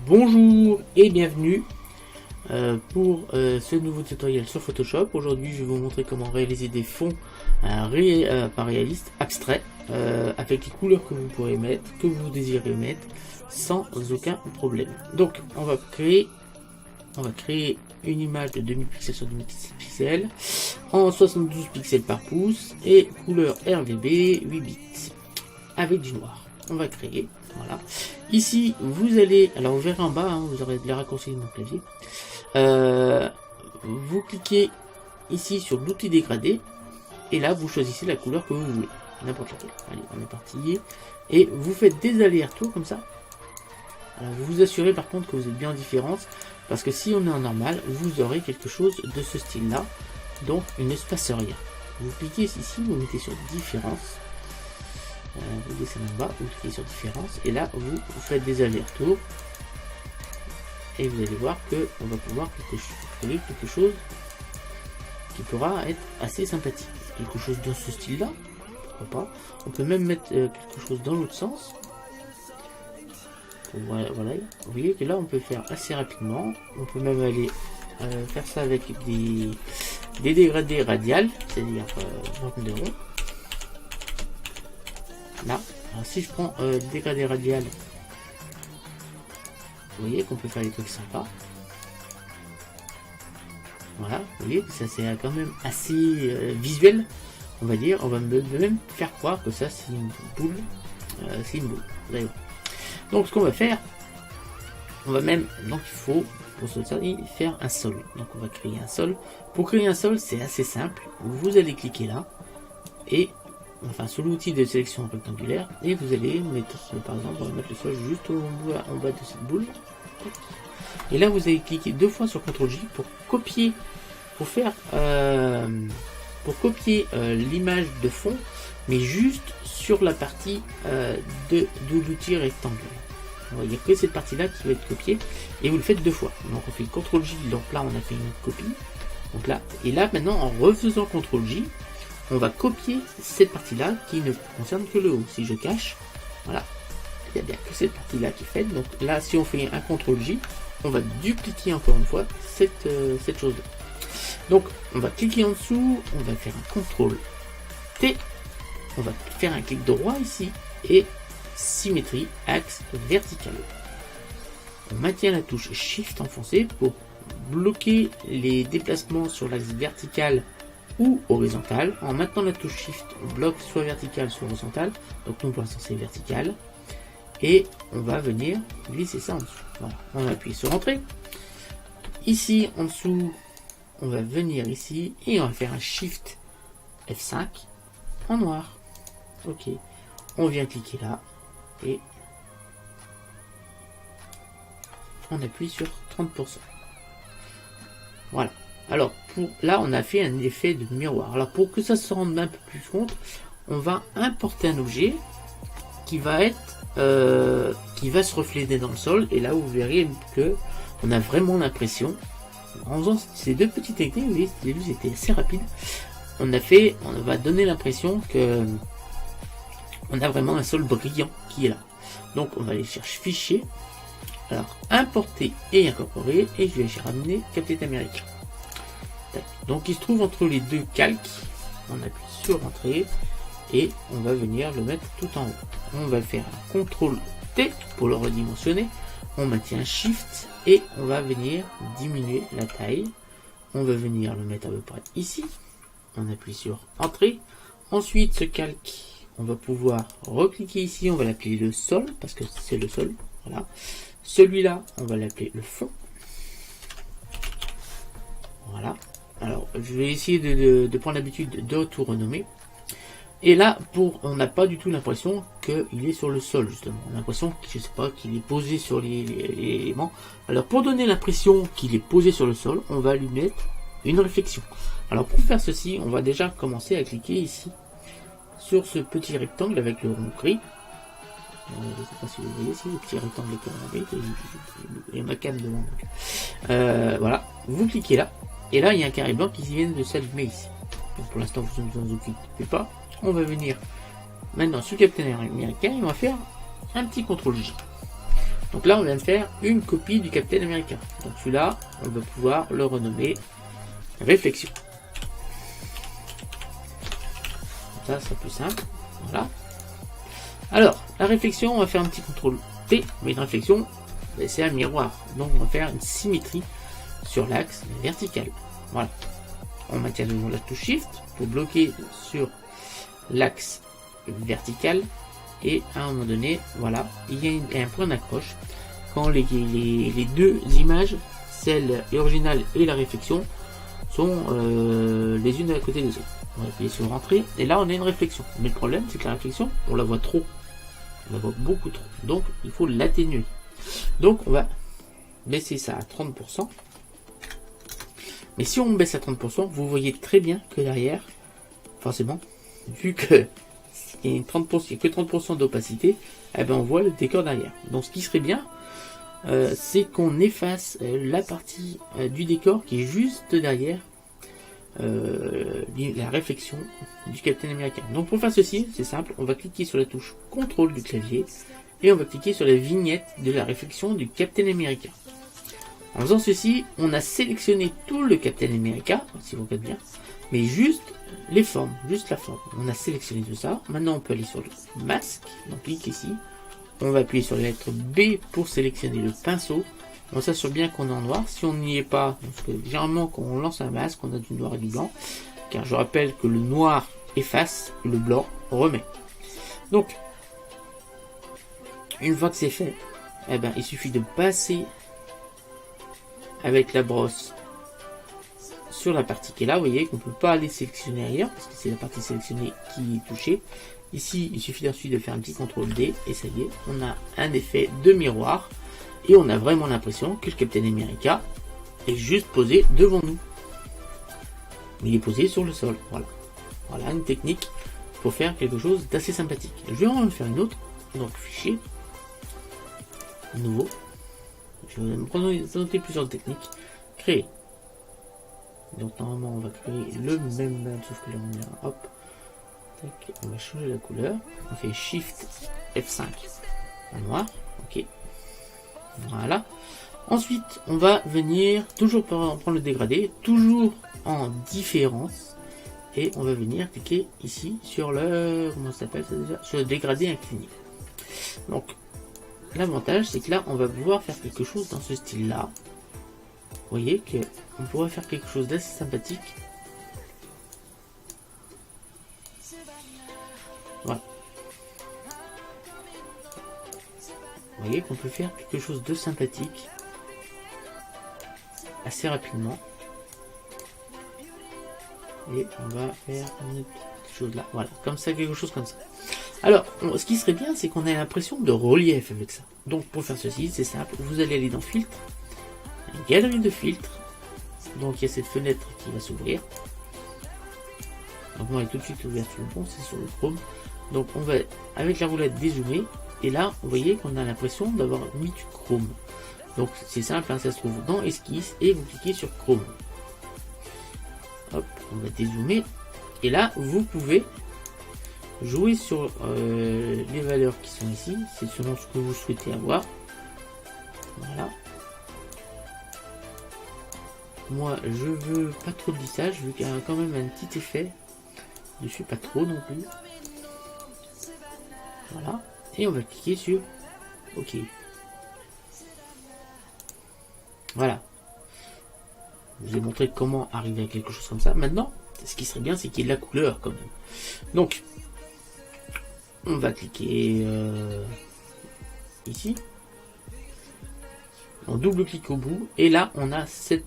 Bonjour et bienvenue pour ce nouveau tutoriel sur Photoshop. Aujourd'hui je vais vous montrer comment réaliser des fonds pas réalistes, abstraits, avec les couleurs que vous pourrez mettre, que vous désirez mettre, sans aucun problème. Donc on va créer une image de 2000 pixels sur 2000 pixels en 72 pixels par pouce et couleur RGB 8 bits avec du noir. On va créer, voilà. Ici, vous allez, alors vous verrez en bas, hein, vous aurez les raccourcis de mon clavier. Vous cliquez ici sur l'outil dégradé et là vous choisissez la couleur que vous voulez, n'importe laquelle. Allez, on est parti. Et vous faites des allers-retours comme ça. Alors, vous vous assurez par contre que vous êtes bien en différence, parce que si on est en normal, vous aurez quelque chose de ce style-là, donc une espacerie. Vous cliquez ici, vous mettez sur différence. Vous descendez en bas, vous cliquez sur différence et là vous faites des allers-retours et vous allez voir que on va pouvoir créer quelque chose qui pourra être assez sympathique, quelque chose dans ce style là, pourquoi pas. On peut même mettre quelque chose dans l'autre sens. Voilà, vous voyez que là on peut faire assez rapidement. On peut même aller faire ça avec des dégradés radiales, c'est-à-dire 29 euros. Là, alors si je prends dégradé radial, vous voyez qu'on peut faire des trucs sympas. Voilà, vous voyez que ça c'est quand même assez visuel, on va dire. On va même faire croire que ça c'est une boule, donc ce qu'on va faire, on va même, donc il faut pour ce faire un sol. Donc on va créer un sol. Pour créer un sol, c'est assez simple. Vous allez cliquer là et enfin sur l'outil de sélection rectangulaire et vous allez mettre, par exemple, on va mettre le sol juste en bas de cette boule et là vous allez cliquer deux fois sur CTRL J pour copier, pour copier l'image de fond, mais juste sur la partie de l'outil rectangle. Il n'y a que cette partie là qui va être copiée et vous le faites deux fois. Donc on fait CTRL J, donc là on a fait une copie, donc là, et là maintenant en refaisant CTRL J, on va copier cette partie-là qui ne concerne que le haut. Si je cache, voilà, il n'y a bien que cette partie-là qui est faite. Donc là, si on fait un CTRL J, on va dupliquer encore une fois cette chose-là. Donc, on va cliquer en dessous, on va faire un CTRL T, on va faire un clic droit ici et symétrie, axe vertical. On maintient la touche Shift enfoncée pour bloquer les déplacements sur l'axe vertical ou horizontal. En maintenant la touche Shift, on bloque soit vertical soit horizontal. Donc nous pour l'instant c'est vertical. Et on va venir glisser ça en dessous. Voilà. On appuie sur Entrée. Ici en dessous, on va venir ici et on va faire un Shift F5 en noir. Ok. On vient cliquer là et on appuie sur 30%. Voilà. Alors, là, on a fait un effet de miroir. Alors, pour que ça se rende un peu plus compte, on va importer un objet qui va être, qui va se refléter dans le sol. Et là, vous verrez que on a vraiment l'impression, en faisant ces deux petites techniques, vous voyez, c'était assez rapide. On va donner l'impression que on a vraiment un sol brillant qui est là. Donc, on va aller chercher Fichier. Alors, importer et incorporer. Et je vais ramener Captain America. Donc il se trouve entre les deux calques. On appuie sur Entrée et on va venir le mettre tout en haut. On va faire un CTRL T pour le redimensionner. On maintient Shift et on va venir diminuer la taille. On va venir le mettre à peu près ici. On appuie sur Entrée. Ensuite ce calque, on va pouvoir recliquer ici. On va l'appeler le sol parce que c'est le sol. Voilà. Celui-là, on va l'appeler le fond. Voilà. Alors, je vais essayer de prendre l'habitude de tout renommer. Et là, on n'a pas du tout l'impression qu'il est sur le sol, justement. On a l'impression, je sais pas, qu'il est posé sur les éléments. Alors, pour donner l'impression qu'il est posé sur le sol, on va lui mettre une réflexion. Alors, pour faire ceci, on va déjà commencer à cliquer ici, sur ce petit rectangle avec le rond gris. Je ne sais pas si vous voyez, c'est le petit rectangle gris, il y a ma cam devant. Voilà, vous cliquez là. Et là, il y a un carré blanc qui vient de s'allumer ici. Donc pour l'instant, vous ne vous occupez pas. On va venir maintenant sur Captain America et on va faire un petit CTRL J. Donc là, on vient de faire une copie du Captain America. Donc celui-là, on va pouvoir le renommer réflexion. Ça, c'est plus simple. Voilà. Alors, la réflexion, on va faire un petit contrôle T, mais une réflexion, c'est un miroir. Donc on va faire une symétrie sur l'axe vertical. Voilà. On maintient la touche Shift pour bloquer sur l'axe vertical. Et à un moment donné, voilà, il y a un point d'accroche. Quand les deux images, celle originale et la réflexion, sont les unes à côté des autres. On va appuyer sur Rentrée, et là on a une réflexion. Mais le problème, c'est que la réflexion, on la voit trop. On la voit beaucoup trop. Donc il faut l'atténuer. Donc on va baisser ça à 30%. Mais si on baisse à 30%, vous voyez très bien que derrière, forcément, vu que il y a que 30% d'opacité, eh ben on voit le décor derrière. Donc ce qui serait bien, c'est qu'on efface la partie du décor qui est juste derrière la réflexion du Captain America. Donc pour faire ceci, c'est simple, on va cliquer sur la touche CTRL du clavier et on va cliquer sur la vignette de la réflexion du Captain America. En faisant ceci, on a sélectionné tout le Captain America, si vous regardez bien, mais juste les formes, juste la forme. On a sélectionné tout ça. Maintenant, on peut aller sur le masque. Donc, clique ici. On va appuyer sur la lettre B pour sélectionner le pinceau. On s'assure bien qu'on est en noir. Si on n'y est pas, parce que généralement, quand on lance un masque, on a du noir et du blanc. Car je rappelle que le noir efface, le blanc remet. Donc, une fois que c'est fait, eh ben, il suffit de passer avec la brosse sur la partie qui est là. Vous voyez qu'on ne peut pas aller sélectionner ailleurs parce que c'est la partie sélectionnée qui est touchée. Ici, il suffit ensuite de faire un petit CTRL D et ça y est, on a un effet de miroir et on a vraiment l'impression que le Captain America est juste posé devant nous. Il est posé sur le sol. Voilà. Voilà une technique pour faire quelque chose d'assez sympathique. Je vais en faire une autre. Donc fichier, nouveau. Je vais me présenter plusieurs techniques. Créer. Donc normalement on va créer le même sauf que là on a hop. Tac, on va changer la couleur. On fait Shift F5 en noir. Ok. Voilà. Ensuite on va venir toujours prendre le dégradé, toujours en différence. Et on va venir cliquer ici sur le. Comment ça s'appelle ça déjà? Sur le dégradé incliné. Donc l'avantage c'est que là on va pouvoir faire quelque chose dans ce style là. Vous voyez que on pourrait faire quelque chose d'assez sympathique. Voilà. Vous voyez qu'on peut faire quelque chose de sympathique assez rapidement. Et on va faire une petite chose là. Voilà, comme ça, quelque chose comme ça. Alors, ce qui serait bien, c'est qu'on ait l'impression de relief avec ça. Donc pour faire ceci, c'est simple. Vous allez aller dans Filtre, Galerie de filtres. Donc il y a cette fenêtre qui va s'ouvrir. Donc moi, elle est tout de suite ouverte sur le pont, c'est sur le Chrome. Donc on va, avec la roulette, dézoomer. Et là, vous voyez qu'on a l'impression d'avoir mis du Chrome. Donc c'est simple, hein, ça se trouve dans Esquisse et vous cliquez sur Chrome. Hop, on va dézoomer. Et là, vous pouvez jouer sur les valeurs qui sont ici. C'est selon ce que vous souhaitez avoir. Voilà. Moi, je veux pas trop de lissage, vu qu'il y a quand même un petit effet dessus, pas trop non plus. Voilà. Et on va cliquer sur OK. Voilà. Je vous ai montré comment arriver à quelque chose comme ça. Maintenant, ce qui serait bien, c'est qu'il y ait de la couleur quand même. Donc, on va cliquer ici. On double-clique au bout. Et là, on a cette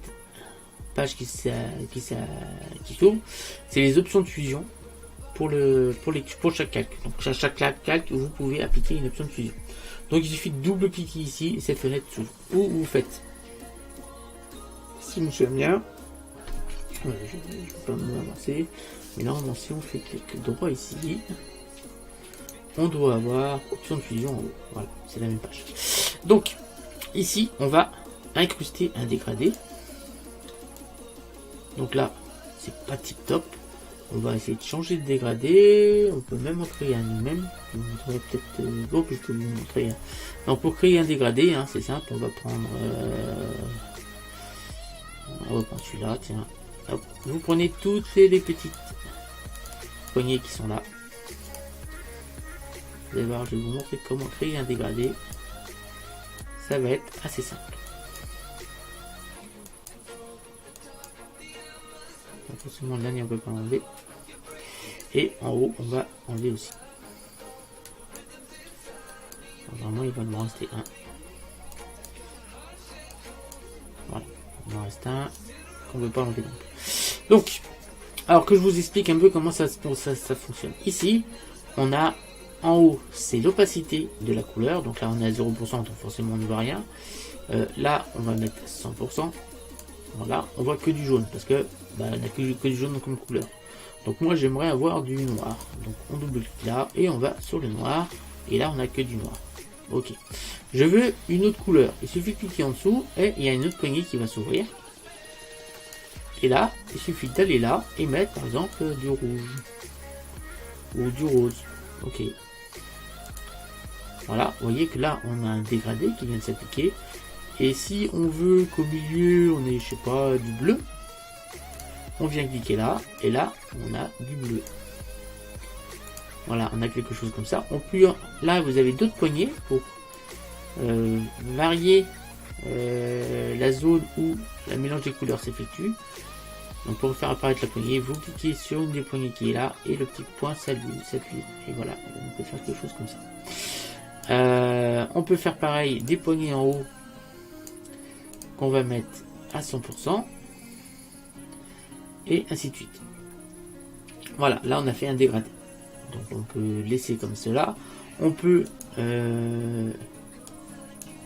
page qui s'ouvre. C'est les options de fusion pour chaque calque. Donc, chaque calque, vous pouvez appliquer une option de fusion. Donc, il suffit de double-cliquer ici et cette fenêtre s'ouvre. Ou vous faites, si je me souviens bien, je vais pas m'avancer, mais normalement, si on fait clic droit ici, on doit avoir option de fusion en haut. Voilà, c'est la même page. Donc, ici, on va incruster un dégradé. Donc là, c'est pas tip top. On va essayer de changer de dégradé. On peut même en créer un nous-mêmes. Je vous montrerai peut-être... bon, je peux vous montrer. Donc pour créer un dégradé, c'est simple. On va prendre... on va prendre celui-là, tiens. Hop. Vous prenez toutes les petites poignées qui sont là. Vous allez voir, je vais vous montrer comment créer un dégradé. Ça va être assez simple. Donc forcément le dernier on peut pas enlever. Et en haut on va enlever aussi. Normalement il va me rester un. Voilà, il me reste un qu'on ne peut pas enlever. Donc, alors que je vous explique un peu comment ça fonctionne. Ici, on a en haut, c'est l'opacité de la couleur. Donc là, on est à 0%, donc forcément, on ne voit rien. Là, on va mettre 100%. Voilà, on voit que du jaune parce que on n'a que du jaune comme couleur. Donc moi, j'aimerais avoir du noir. Donc on double-clique là et on va sur le noir. Et là, on n'a que du noir. Ok. Je veux une autre couleur. Il suffit de cliquer en dessous et il y a une autre poignée qui va s'ouvrir. Et là, il suffit d'aller là et mettre par exemple du rouge ou du rose. Ok. Voilà, vous voyez que là, on a un dégradé qui vient de s'appliquer. Et si on veut qu'au milieu, on ait, je sais pas, du bleu, on vient cliquer là, et là, on a du bleu. Voilà, on a quelque chose comme ça. Là, vous avez d'autres poignées pour varier la zone où le mélange des couleurs s'effectue. Donc pour faire apparaître la poignée, vous cliquez sur une des poignées qui est là et le petit point s'allume. Et voilà, on peut faire quelque chose comme ça. On peut faire pareil des poignées en haut qu'on va mettre à 100% et ainsi de suite. Voilà, là on a fait un dégradé. Donc on peut laisser comme cela. On peut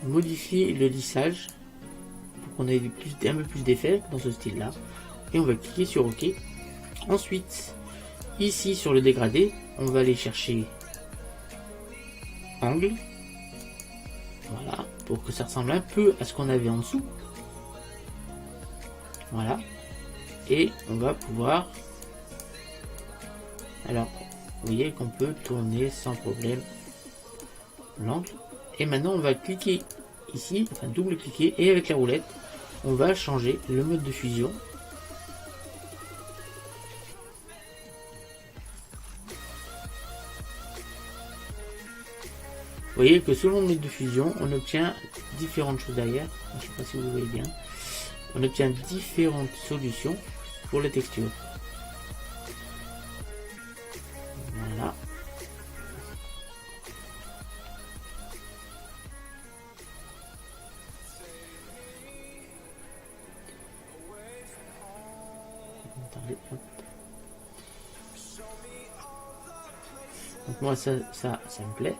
modifier le lissage pour qu'on ait un peu plus d'effet dans ce style là. Et on va cliquer sur OK. Ensuite, ici sur le dégradé, on va aller chercher angle. Voilà, pour que ça ressemble un peu à ce qu'on avait en dessous. Voilà. Et on va pouvoir... Alors, vous voyez qu'on peut tourner sans problème l'angle. Et maintenant, on va cliquer ici, enfin double-cliquer, et avec la roulette, on va changer le mode de fusion. Vous voyez que selon le mode de fusion, on obtient différentes choses derrière. Je ne sais pas si vous voyez bien. On obtient différentes solutions pour la texture. Voilà. Attendez, hop. Donc moi ça me plaît.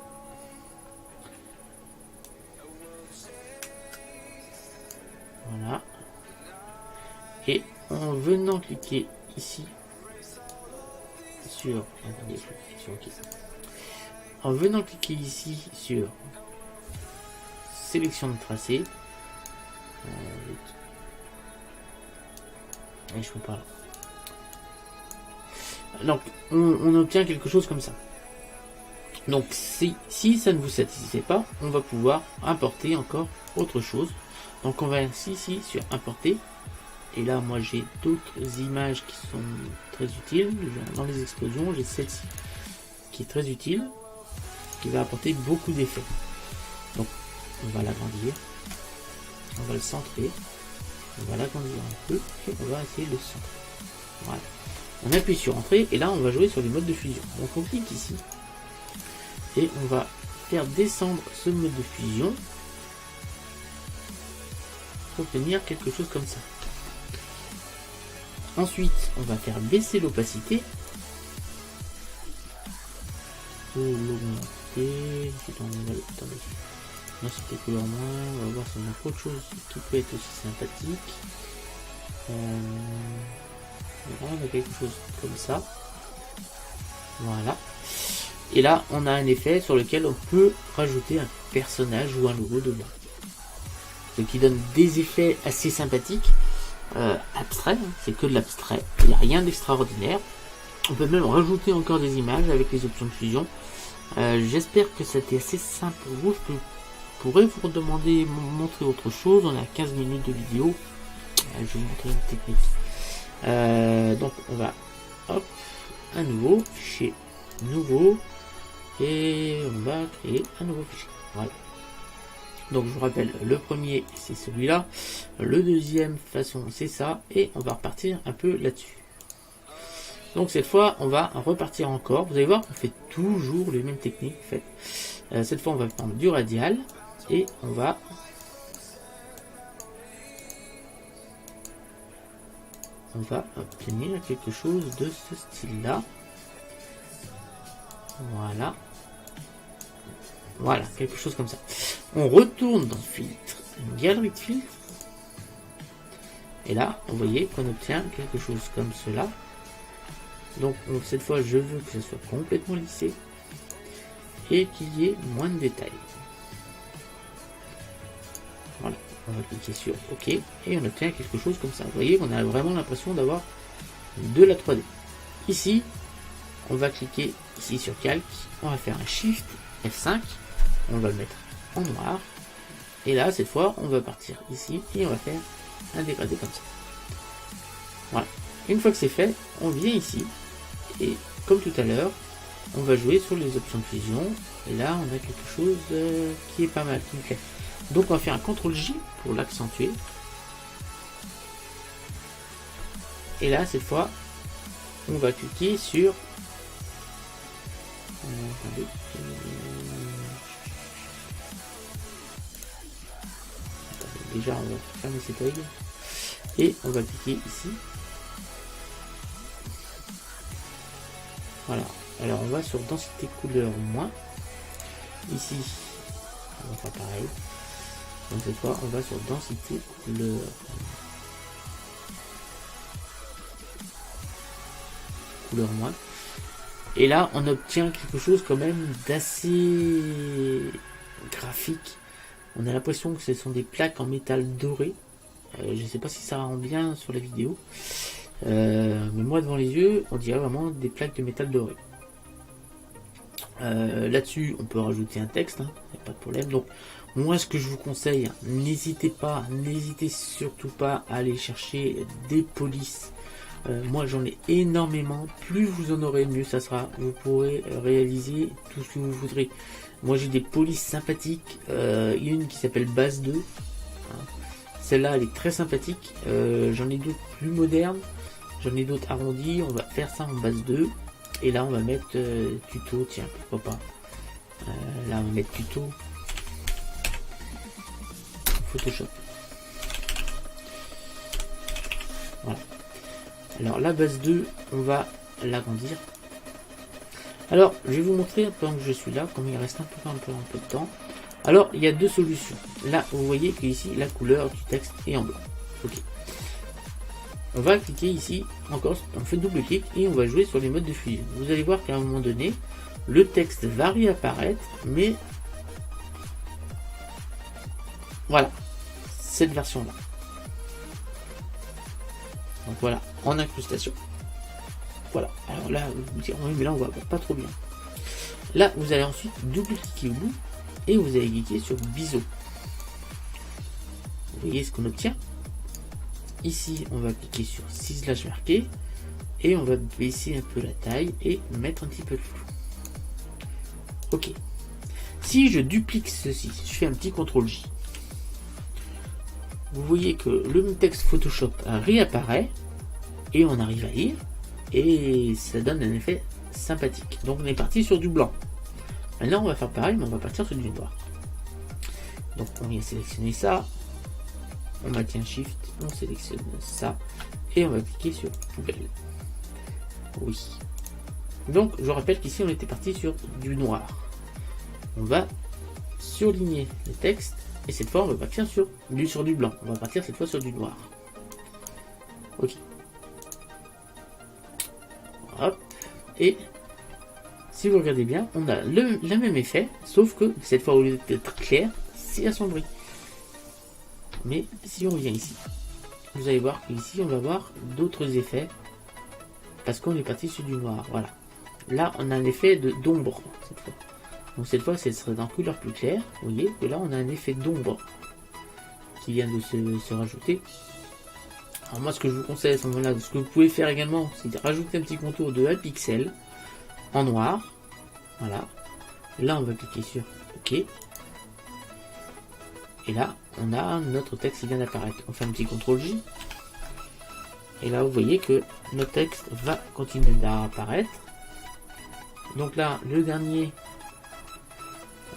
Voilà. Et en venant cliquer ici sur... Attendez, sur OK. En venant cliquer ici sur sélection de tracé. Et je peux pas là. Donc on obtient quelque chose comme ça. Donc si ça ne vous satisfait pas, on va pouvoir importer encore autre chose. Donc on va ici sur importer. Et là moi j'ai d'autres images qui sont très utiles. Dans les explosions, j'ai celle-ci qui est très utile, qui va apporter beaucoup d'effets. Donc on va l'agrandir, on va le centrer, on va l'agrandir un peu et on va essayer de le centrer. Voilà. On appuie sur entrée et là on va jouer sur les modes de fusion. Donc on clique ici et on va faire descendre ce mode de fusion pour obtenir quelque chose comme ça. Ensuite on va faire baisser l'opacité pour l'augmenter. Non, c'était couleur moins. On va voir si on a autre chose qui peut être aussi sympathique. Voilà, on a quelque chose comme ça. Voilà. Et là, on a un effet sur lequel on peut rajouter un personnage ou un logo devant. Ce qui donne des effets assez sympathiques. Abstrait, c'est que de l'abstrait. Il n'y a rien d'extraordinaire. On peut même rajouter encore des images avec les options de fusion. J'espère que c'était assez simple pour vous. Je pourrais vous demander montrer autre chose. On a 15 minutes de vidéo. Je vais vous montrer une technique. Donc on va hop, un nouveau fichier nouveau et on va créer un nouveau fichier. Voilà. Donc je vous rappelle, le premier c'est celui-là, le deuxième façon c'est ça, et on va repartir un peu là-dessus. Donc cette fois on va repartir encore. Vous allez voir qu'on fait toujours les mêmes techniques en fait. Cette fois on va prendre du radial et on va obtenir quelque chose de ce style là. Voilà, quelque chose comme ça. On retourne dans filtre, une galerie de filtres, et là vous voyez qu'on obtient quelque chose comme cela. Donc cette fois je veux que ce soit complètement lissé et qu'il y ait moins de détails. Voilà, on va cliquer sur OK et on obtient quelque chose comme ça. Vous voyez qu'on a vraiment l'impression d'avoir de la 3D. Ici, on va cliquer ici sur calque, on va faire un Shift F5, on va le mettre en noir, et là cette fois on va partir ici et on va faire un dégradé comme ça. Voilà, une fois que c'est fait, on vient ici et comme tout à l'heure, on va jouer sur les options de fusion, et là on a quelque chose qui est pas mal, qui me plaît. Donc on va faire un CTRL J pour l'accentuer, et là cette fois on va cliquer sur déjà on va fermer cette règle et on va cliquer ici. Voilà, alors on va sur densité couleur moins, ici on va faire pareil, donc cette fois on va sur densité couleur moins, et là on obtient quelque chose quand même d'assez graphique. On a l'impression que ce sont des plaques en métal doré. Je ne sais pas si ça rend bien sur la vidéo, mais moi devant les yeux on dirait vraiment des plaques de métal doré. Là-dessus on peut rajouter un texte, hein, y a pas de problème. Donc moi ce que je vous conseille, n'hésitez surtout pas à aller chercher des polices. Moi j'en ai énormément, plus vous en aurez mieux ça sera, vous pourrez réaliser tout ce que vous voudrez. Moi j'ai des polices sympathiques, il y a une qui s'appelle base 2, hein. Celle-là elle est très sympathique, j'en ai d'autres plus modernes, j'en ai d'autres arrondis, on va faire ça en base 2, et là on va mettre tuto, tiens pourquoi pas, là on va mettre tuto Photoshop. Voilà. Alors la base 2, on va l'agrandir. Alors je vais vous montrer pendant que je suis là, comme il reste un peu de temps. Alors il y a deux solutions. Là vous voyez que ici la couleur du texte est en blanc. Ok. On va cliquer ici encore, on fait double clic et on va jouer sur les modes de fusion. Vous allez voir qu'à un moment donné, le texte va réapparaître, mais voilà, cette version là. Donc voilà, en incrustation. Voilà, alors là, vous me direz, oui, mais là on voit pas trop bien. Là, vous allez ensuite double-cliquer au bout et vous allez cliquer sur biseau. Vous voyez ce qu'on obtient. Ici, on va cliquer sur ciselage marqué et on va baisser un peu la taille et mettre un petit peu de flou. Ok. Si je duplique ceci, je fais un petit CTRL J. Vous voyez que le texte Photoshop réapparaît et on arrive à lire et ça donne un effet sympathique. Donc on est parti sur du blanc. Maintenant on va faire pareil mais on va partir sur du noir. Donc on vient sélectionner ça, on maintient Shift, on sélectionne ça et on va cliquer sur poubelle. Oui. Donc je rappelle qu'ici on était parti sur du noir. On va surligner le texte. Et cette fois, on va partir sur du blanc. On va partir cette fois sur du noir. Ok. Hop. Et si vous regardez bien, on a le même effet, sauf que cette fois, au lieu d'être clair, c'est assombri. Mais si on vient ici, vous allez voir qu'ici, on va avoir d'autres effets parce qu'on est parti sur du noir. Voilà. Là, on a un effet d'ombre cette fois. Donc cette fois, ce serait en couleur plus claire. Vous voyez que là, on a un effet d'ombre qui vient de se rajouter. Alors moi, ce que je vous conseille à ce moment-là, ce que vous pouvez faire également, c'est de rajouter un petit contour de 1 pixel en noir. Voilà. Là, on va cliquer sur OK. Et là, on a notre texte qui vient d'apparaître. On fait un petit CTRL J. Et là, vous voyez que notre texte va continuer d'apparaître. Donc là, le dernier,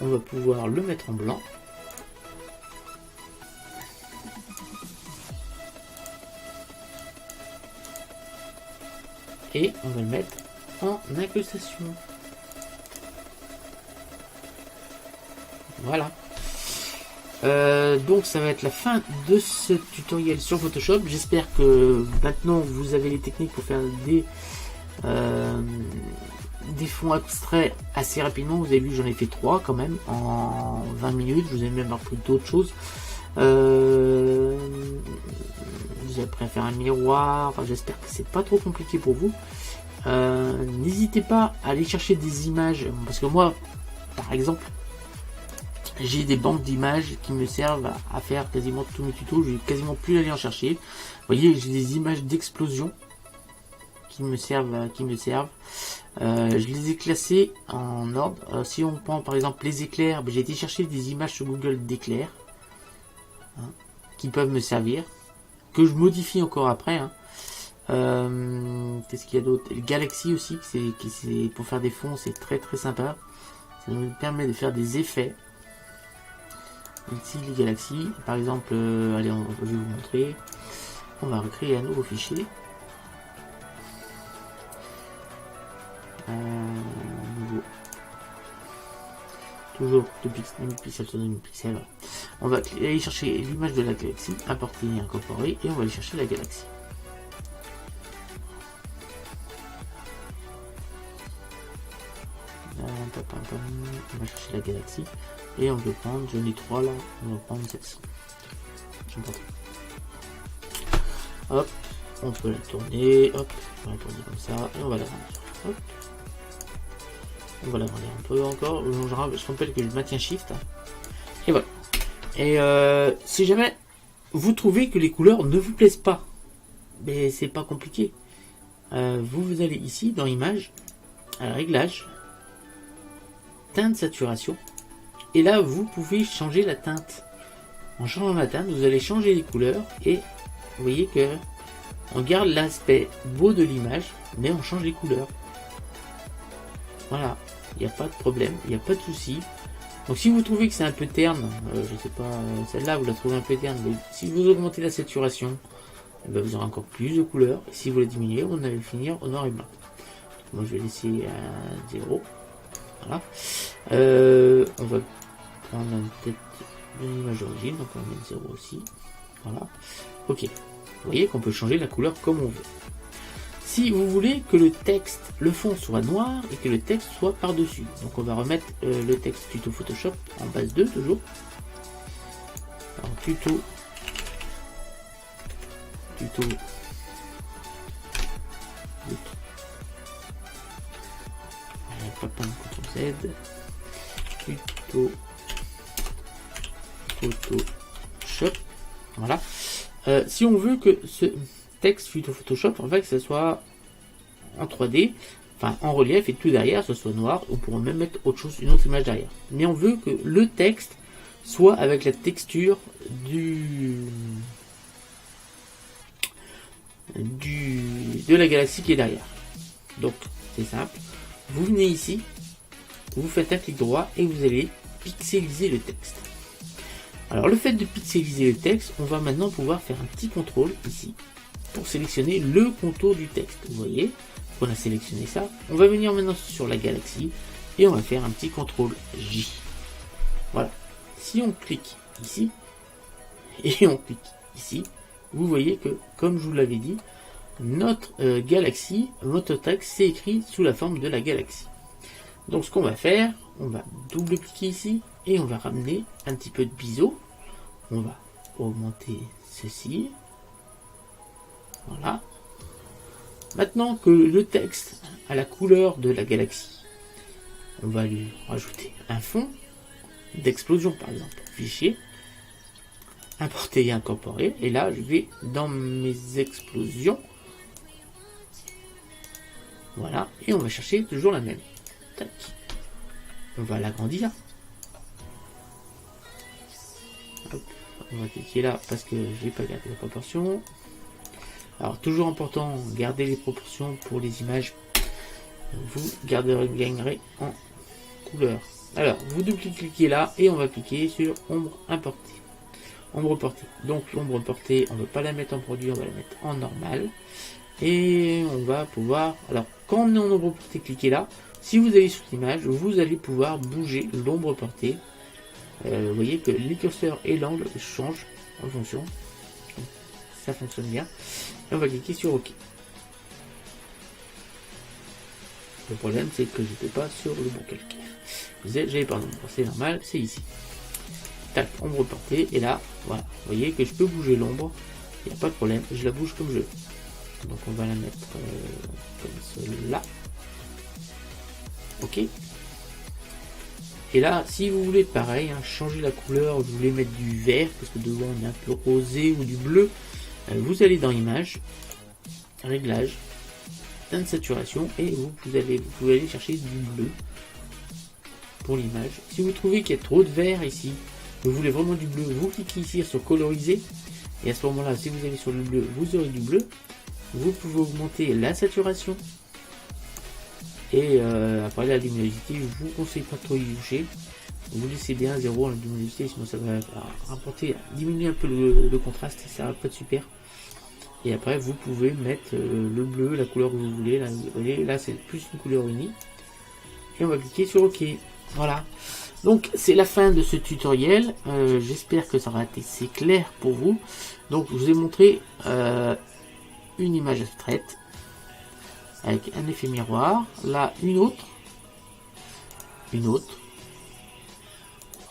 on va pouvoir le mettre en blanc. Et on va le mettre en incrustation. Voilà. Donc ça va être la fin de ce tutoriel sur Photoshop. J'espère que maintenant vous avez les techniques pour faire des fonds abstraits assez rapidement. Vous avez vu, j'en ai fait 3 quand même en 20 minutes. Vous avez même appris d'autres choses. Vous avez appris à faire un miroir. Enfin, j'espère que c'est pas trop compliqué pour vous. N'hésitez pas à aller chercher des images, parce que moi, par exemple, j'ai des banques d'images qui me servent à faire quasiment tous mes tutos. Je vais quasiment plus aller en chercher. Vous voyez, j'ai des images d'explosion qui me servent. Je les ai classées en ordre. Si on prend par exemple les éclairs, j'ai été chercher des images sur Google d'éclairs qui peuvent me servir, que je modifie encore après. Qu'est-ce qu'il y a d'autre? Le Galaxy aussi, c'est pour faire des fonds, c'est très très sympa. Ça nous permet de faire des effets. Ici les galaxies, par exemple, allez, je vais vous montrer. On va recréer un nouveau fichier. Nouveau. Toujours 2000 pixels sur 2000 pixels. On va aller chercher l'image de la galaxie, importer et incorporer, et on va aller chercher la galaxie. On va chercher la galaxie et on veut prendre, j'en ai 3 là, on va prendre celle-ci. Hop, on peut la tourner, hop, on va la tourner comme ça et on va la grandir. Hop. On va la grandir un peu encore. Je rappelle que je maintiens Shift. Et voilà. Et si jamais vous trouvez que les couleurs ne vous plaisent pas, mais c'est pas compliqué. Vous allez ici dans Images, Réglages, teinte saturation, et là vous pouvez changer la teinte. En changeant la teinte, vous allez changer les couleurs et vous voyez que on garde l'aspect beau de l'image, mais on change les couleurs. Voilà, il n'y a pas de problème, il n'y a pas de souci. Donc si vous trouvez que c'est un peu terne, je sais pas, celle-là vous la trouvez un peu terne, mais si vous augmentez la saturation, vous aurez encore plus de couleurs. Et si vous la diminuez, on allait finir au noir et blanc. Moi je vais laisser à 0. Voilà. On va prendre peut-être une image d'origine, donc on va mettre 0 aussi. Voilà. Ok. Vous voyez qu'on peut changer la couleur comme on veut. Si vous voulez que le texte, le fond soit noir et que le texte soit par-dessus, donc on va remettre le texte tuto Photoshop en base 2 toujours. Alors tuto. CTRL Z, tuto Photoshop. Voilà. Si on veut que ce texte tuto Photoshop, en fait, que ce soit en 3D, enfin en relief et tout derrière, ce soit noir, on pourrait même mettre autre chose, une autre image derrière. Mais on veut que le texte soit avec la texture de la galaxie qui est derrière. Donc c'est simple. Vous venez ici, vous faites un clic droit et vous allez pixeliser le texte. Alors le fait de pixeliser le texte, on va maintenant pouvoir faire un petit contrôle ici pour sélectionner le contour du texte. Vous voyez, on a sélectionné ça. On va venir maintenant sur la galaxie et on va faire un petit contrôle J. Voilà. Si on clique ici et on clique ici, vous voyez que, comme je vous l'avais dit, notre galaxie, notre texte, c'est écrit sous la forme de la galaxie. Donc ce qu'on va faire, on va double-cliquer ici et on va ramener un petit peu de biseau. On va augmenter ceci. Voilà. Maintenant que le texte a la couleur de la galaxie, on va lui rajouter un fond d'explosion par exemple. Fichier, importer et incorporer. Et là, je vais dans mes explosions. Voilà. Et on va chercher toujours la même. Tac. On va l'agrandir. Hop. On va cliquer là parce que j'ai pas gardé la proportion. Alors, toujours important, garder les proportions pour les images. Vous gagnerez en couleur. Alors, vous double-cliquez là et on va cliquer sur ombre importée. Ombre portée. Donc, l'ombre portée, on ne va pas la mettre en produit, on va la mettre en normal. Et on va pouvoir... Alors, quand on est en ombre portée, cliquez là. Si vous allez sur l'image, vous allez pouvoir bouger l'ombre portée. Vous voyez que les curseurs et l'angle changent en fonction. Ça fonctionne bien. Et on va cliquer sur OK. Le problème, c'est que je n'étais pas sur le bon calque. J'avais pas l'ombre, c'est normal, c'est ici. Tac, ombre portée, et là, voilà. Vous voyez que je peux bouger l'ombre, il n'y a pas de problème, je la bouge comme je veux. Donc on va la mettre comme cela. Ok. Et là, si vous voulez, pareil, hein, changer la couleur, vous voulez mettre du vert, parce que devant on est un peu rosé ou du bleu, vous allez dans Images, Réglages, teinte saturation, et vous pouvez aller chercher du bleu pour l'image. Si vous trouvez qu'il y a trop de vert ici, vous voulez vraiment du bleu, vous cliquez ici sur coloriser, et à ce moment là, si vous allez sur le bleu, vous aurez du bleu. Vous pouvez augmenter la saturation, et après la luminosité, je vous conseille pas trop y toucher, vous laissez bien à 0 la luminosité, sinon ça va rapporter, diminuer un peu le contraste, ça va pas être super. Et après vous pouvez mettre le bleu, la couleur que vous voulez, là, vous voyez, là c'est plus une couleur unie, et on va cliquer sur OK. Voilà, donc c'est la fin de ce tutoriel. J'espère que ça aura été assez clair pour vous. Donc je vous ai montré une image abstraite avec un effet miroir, là une autre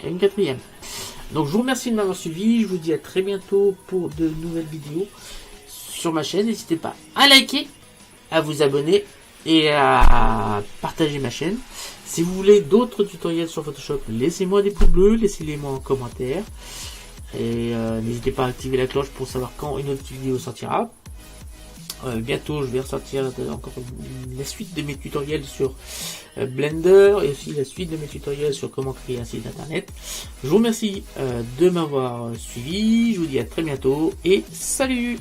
et une quatrième. Donc je vous remercie de m'avoir suivi, je vous dis à très bientôt pour de nouvelles vidéos sur ma chaîne. N'hésitez pas à liker, à vous abonner et à partager ma chaîne. Si vous voulez d'autres tutoriels sur Photoshop, laissez-moi des pouces bleus, laissez-les moi en commentaire. Et n'hésitez pas à activer la cloche pour savoir quand une autre vidéo sortira. Bientôt je vais ressortir encore la suite de mes tutoriels sur Blender et aussi la suite de mes tutoriels sur comment créer un site internet. Je vous remercie de m'avoir suivi, je vous dis à très bientôt et salut!